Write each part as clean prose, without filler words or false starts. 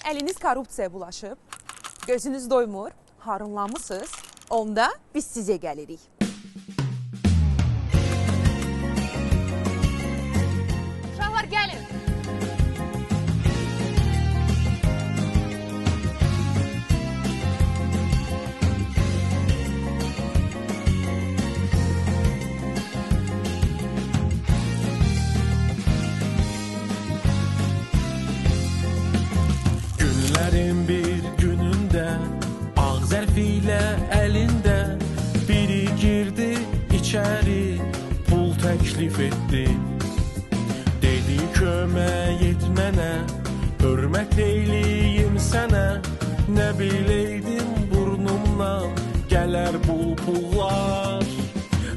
əliniz korrupsiyaya bulaşıb, gözünüz doymur, harınlanmısınız, onda biz sizə gəlirik. Uşaqlar gəlin. Günlərin bir günündə ağ zərfilə əlində biri girdi içəri, pul təklif etdi. Dedi kömək et mənə, hörmət eyliyim sənə. Nə biləydim burnumdan gələr bu pullar.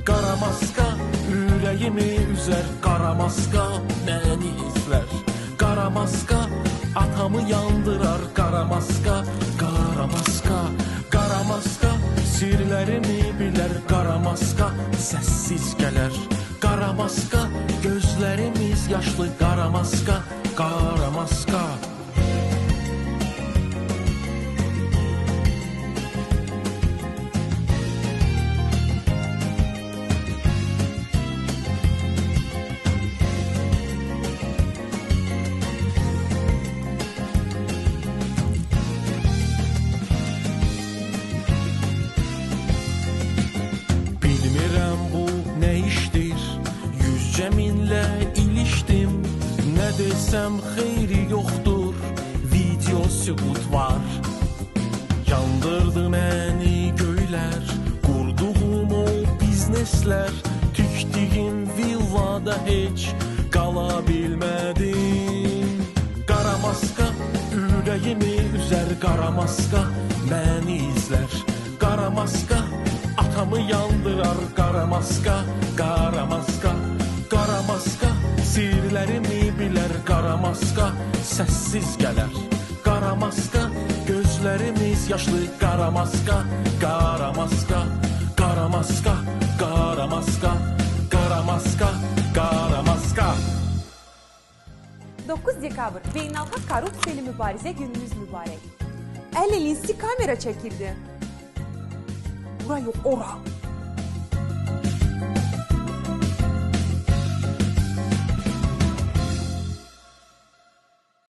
Qara maska ürəyimi üzər, qara maska məni izlər. Qara maska atamı yandırar, qara maska, qara maska, qara maska sirlərimi bilər, qara maska səssiz gələr. Qara maska, gözlərimiz yaşlı, qara maska, qara maska. Cəminlə ilişdim, nə desəm xeyri yoxdur, video sübut var. Yandırdı məni göylər, qurduğum o bizneslər, tikdiyim villada heç qala bilmədim. Qara maska ürəyimi üzər, qara maska məni izlər. Qara maska atamı yandırar, qara maska, qara maska. Qara maska sirlərimi bilər, qara maska səssiz gələr. Qara maska gözlərimiz yaşlı, qara maska, qara maska, qara maska, qara maska, qara maska, qara maska. 9 dekabr Beynəlxalq Korrupsiya ilə Mübarizə gününüz mübarək. Əlinizi kamera çəkirdi. Bura yox, ora.